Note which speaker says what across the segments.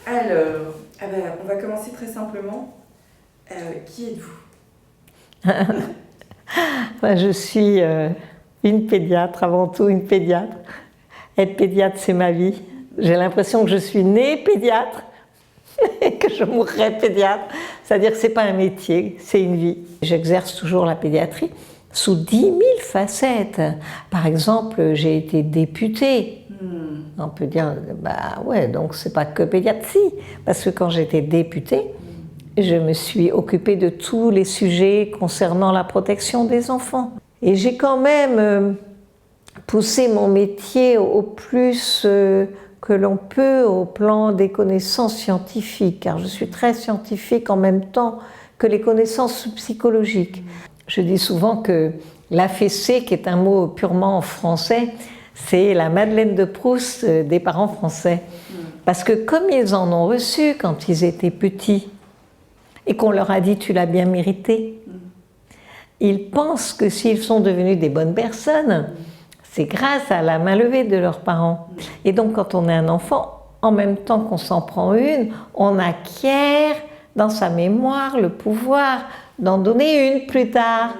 Speaker 1: Alors, on va commencer très simplement. Qui êtes-vous?
Speaker 2: Je suis une pédiatre, avant tout une pédiatre. Être pédiatre, c'est ma vie. J'ai l'impression que je suis née pédiatre et que je mourrai pédiatre. C'est-à-dire que ce n'est pas un métier, c'est une vie. J'exerce toujours la pédiatrie sous 10 000 facettes. Par exemple, j'ai été députée. On peut dire, bah ouais, donc c'est pas que pédiatre, si. Parce que quand j'étais députée, je me suis occupée de tous les sujets concernant la protection des enfants. Et j'ai quand même poussé mon métier au plus que l'on peut au plan des connaissances scientifiques, car je suis très scientifique en même temps que les connaissances psychologiques. Je dis souvent que la fessée, qui est un mot purement français, c'est la Madeleine de Proust des parents français. Parce que comme ils en ont reçu quand ils étaient petits, et qu'on leur a dit « tu l'as bien mérité », ils pensent que s'ils sont devenus des bonnes personnes, c'est grâce à la main levée de leurs parents. Et donc quand on est un enfant, en même temps qu'on s'en prend une, on acquiert dans sa mémoire le pouvoir d'en donner une plus tard.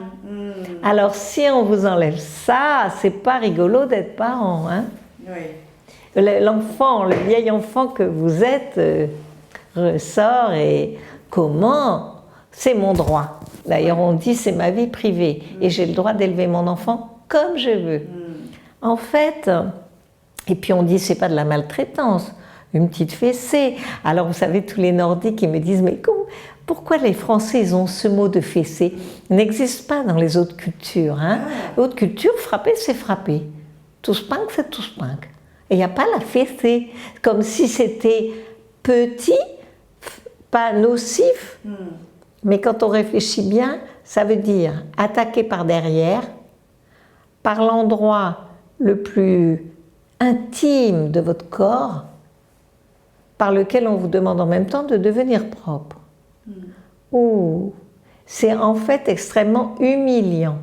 Speaker 2: Alors si on vous enlève ça, c'est pas rigolo d'être parent, hein? Oui. L'enfant, le vieil enfant que vous êtes ressort et comment? C'est mon droit. D'ailleurs on dit c'est ma vie privée et j'ai le droit d'élever mon enfant comme je veux. En fait, et puis on dit c'est pas de la maltraitance, une petite fessée. Alors vous savez tous les Nordiques qui me disent mais pourquoi les Français ils ont ce mot de fessée? Il n'existe pas dans les autres cultures. Hein? Les autres cultures, frapper c'est frapper. Tout spank c'est tout spank. Et il n'y a pas la fessée. Comme si c'était petit, pas nocif. Mais quand on réfléchit bien, ça veut dire attaquer par derrière, par l'endroit le plus intime de votre corps, par lequel on vous demande en même temps de devenir propre. C'est en fait extrêmement humiliant.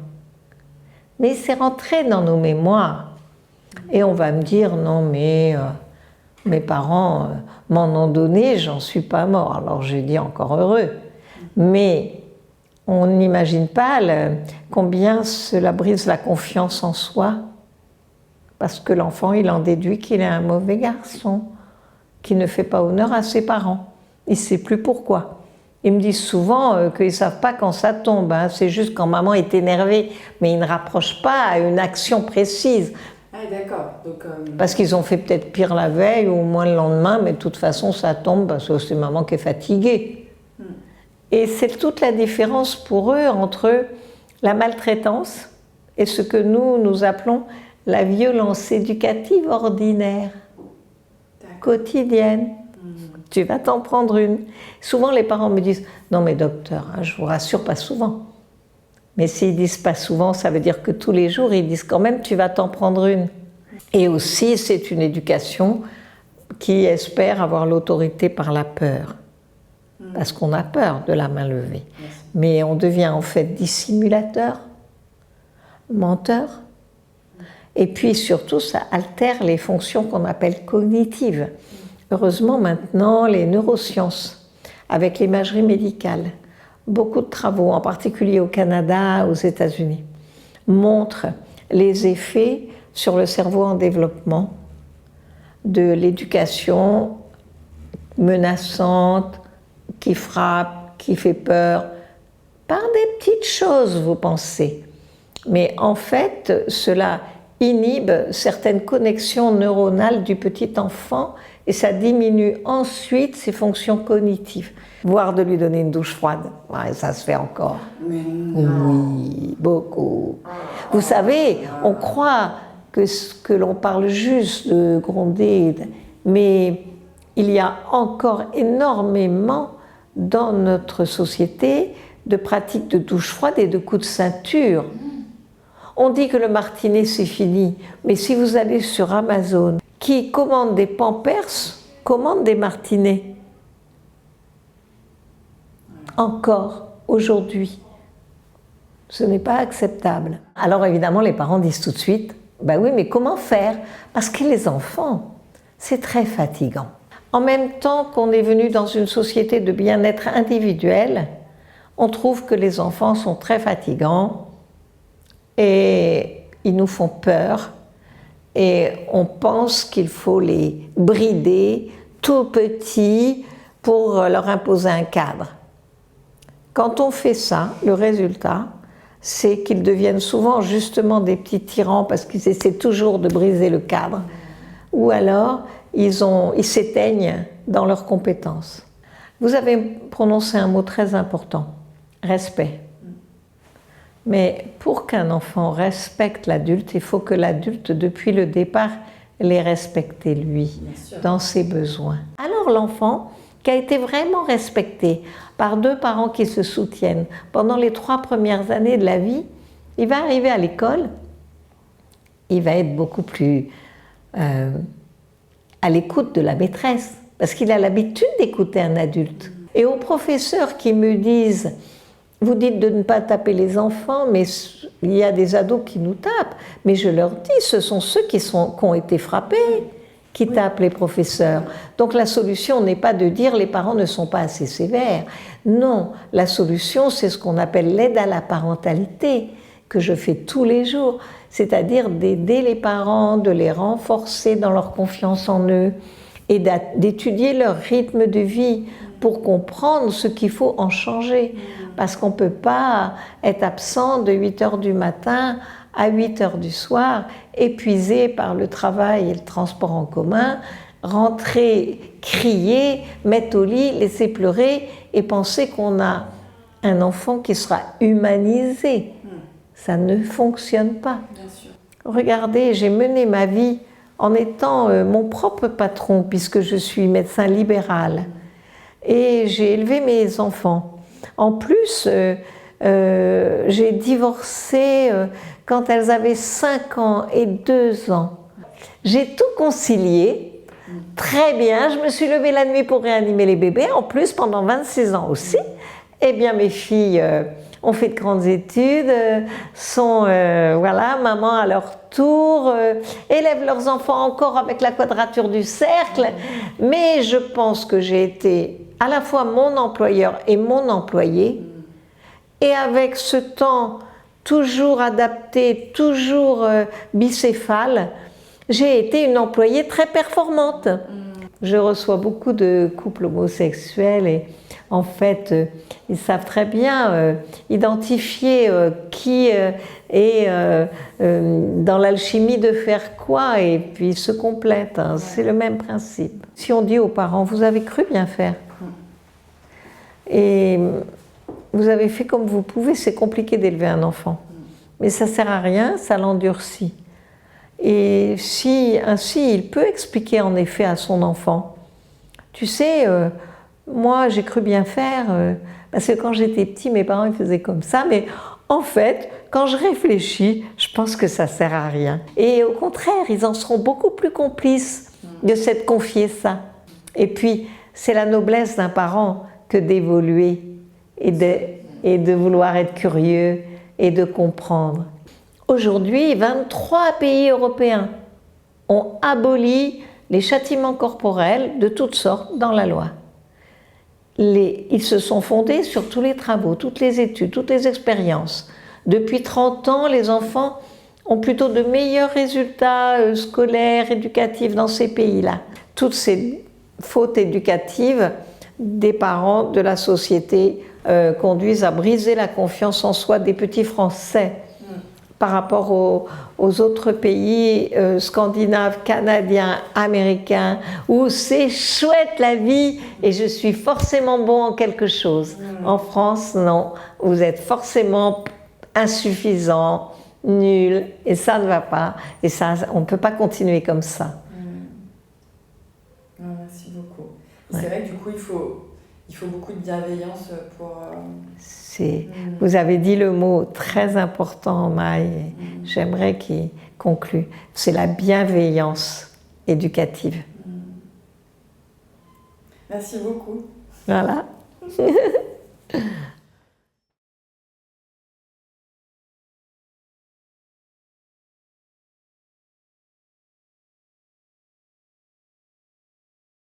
Speaker 2: Mais c'est rentré dans nos mémoires. Et on va me dire, non mais mes parents m'en ont donné, j'en suis pas mort. Alors j'ai dit encore heureux. Mais on n'imagine pas combien cela brise la confiance en soi. Parce que l'enfant, il en déduit qu'il est un mauvais garçon, qui ne fait pas honneur à ses parents. Il ne sait plus pourquoi. Ils me disent souvent qu'ils ne savent pas quand ça tombe, hein. C'est juste quand maman est énervée, mais ils ne rapprochent pas à une action précise.
Speaker 1: Ah d'accord. Donc,
Speaker 2: Parce qu'ils ont fait peut-être pire la veille ou au moins le lendemain, mais de toute façon ça tombe parce que c'est maman qui est fatiguée. Et c'est toute la différence pour eux entre la maltraitance et ce que nous appelons la violence éducative ordinaire, quotidienne. Tu vas t'en prendre une. Souvent les parents me disent « Non mais docteur, hein, je vous rassure, pas souvent ». Mais s'ils disent pas souvent, ça veut dire que tous les jours, ils disent quand même « Tu vas t'en prendre une ». Et aussi, c'est une éducation qui espère avoir l'autorité par la peur. Parce qu'on a peur de la main levée. Mais on devient en fait dissimulateur, menteur. Et puis surtout, ça altère les fonctions qu'on appelle cognitives. Heureusement maintenant, les neurosciences, avec l'imagerie médicale, beaucoup de travaux, en particulier au Canada, aux États-Unis, montrent les effets sur le cerveau en développement de l'éducation menaçante, qui frappe, qui fait peur, par des petites choses, vous pensez. Mais en fait, cela inhibe certaines connexions neuronales du petit enfant et ça diminue ensuite ses fonctions cognitives. Voire de lui donner une douche froide, ouais, ça se fait encore. Oui, beaucoup. Vous savez, on croit que l'on parle juste de gronder, mais il y a encore énormément dans notre société de pratiques de douche froide et de coups de ceinture. On dit que le martinet c'est fini, mais si vous allez sur Amazon, qui commande des Pampers, commande des martinets. Encore aujourd'hui. Ce n'est pas acceptable. Alors évidemment les parents disent tout de suite, ben oui mais comment faire? Parce que les enfants, c'est très fatigant. En même temps qu'on est venu dans une société de bien-être individuel, on trouve que les enfants sont très fatigants et ils nous font peur et on pense qu'il faut les brider tout petits pour leur imposer un cadre. Quand on fait ça, le résultat, c'est qu'ils deviennent souvent justement des petits tyrans parce qu'ils essaient toujours de briser le cadre, ou alors ils s'éteignent dans leurs compétences. Vous avez prononcé un mot très important, respect. Mais pour qu'un enfant respecte l'adulte, il faut que l'adulte, depuis le départ, l'ait respecté lui, dans ses besoins. Alors l'enfant, qui a été vraiment respecté par deux parents qui se soutiennent pendant les 3 premières années de la vie, il va arriver à l'école, il va être beaucoup plus à l'écoute de la maîtresse, parce qu'il a l'habitude d'écouter un adulte. Et aux professeurs qui me disent « Vous dites de ne pas taper les enfants, mais il y a des ados qui nous tapent. » Mais je leur dis, ce sont ceux qui ont été frappés qui tapent les professeurs. Donc la solution n'est pas de dire les parents ne sont pas assez sévères. Non, la solution c'est ce qu'on appelle l'aide à la parentalité, que je fais tous les jours, c'est-à-dire d'aider les parents, de les renforcer dans leur confiance en eux et d'étudier leur rythme de vie pour comprendre ce qu'il faut en changer. Parce qu'on ne peut pas être absent de 8 h du matin à 8 h du soir, épuisé par le travail et le transport en commun, rentrer, crier, mettre au lit, laisser pleurer et penser qu'on a un enfant qui sera humanisé. Ça ne fonctionne pas.
Speaker 1: Bien sûr.
Speaker 2: Regardez, j'ai mené ma vie en étant mon propre patron puisque je suis médecin libéral et j'ai élevé mes enfants. En plus, j'ai divorcé quand elles avaient 5 ans et 2 ans. J'ai tout concilié, très bien. Je me suis levée la nuit pour réanimer les bébés, en plus pendant 26 ans aussi. Eh bien, mes filles ont fait de grandes études, sont, voilà, maman à leur tour, élèvent leurs enfants encore avec la quadrature du cercle. Mais je pense que j'ai été à la fois mon employeur et mon employé. Et avec ce temps toujours adapté, toujours bicéphale, j'ai été une employée très performante. Je reçois beaucoup de couples homosexuels et en fait, ils savent très bien identifier qui est dans l'alchimie de faire quoi et puis ils se complètent. Hein. C'est le même principe. Si on dit aux parents, vous avez cru bien faire et vous avez fait comme vous pouvez, c'est compliqué d'élever un enfant. Mais ça ne sert à rien, ça l'endurcit. Et si ainsi, il peut expliquer en effet à son enfant, tu sais, moi j'ai cru bien faire, parce que quand j'étais petit, mes parents ils faisaient comme ça, mais en fait, quand je réfléchis, je pense que ça ne sert à rien. Et au contraire, ils en seront beaucoup plus complices de s'être confiés ça. Et puis, c'est la noblesse d'un parent que d'évoluer et de vouloir être curieux et de comprendre. Aujourd'hui, 23 pays européens ont aboli les châtiments corporels de toutes sortes dans la loi. Ils se sont fondés sur tous les travaux, toutes les études, toutes les expériences. Depuis 30 ans, les enfants ont plutôt de meilleurs résultats scolaires, éducatifs dans ces pays-là. Toutes ces fautes éducatives des parents, de la société, conduisent à briser la confiance en soi des petits Français par rapport aux autres pays scandinaves, canadiens, américains, où c'est chouette la vie et je suis forcément bon en quelque chose. En France, non, vous êtes forcément insuffisant, nul, et ça ne va pas. Et ça, on ne peut pas continuer comme ça.
Speaker 1: Merci beaucoup. C'est vrai que du coup, il faut beaucoup de bienveillance pour...
Speaker 2: Vous avez dit le mot très important, Maï, j'aimerais qu'il conclue. C'est la bienveillance éducative.
Speaker 1: Merci beaucoup.
Speaker 2: Voilà.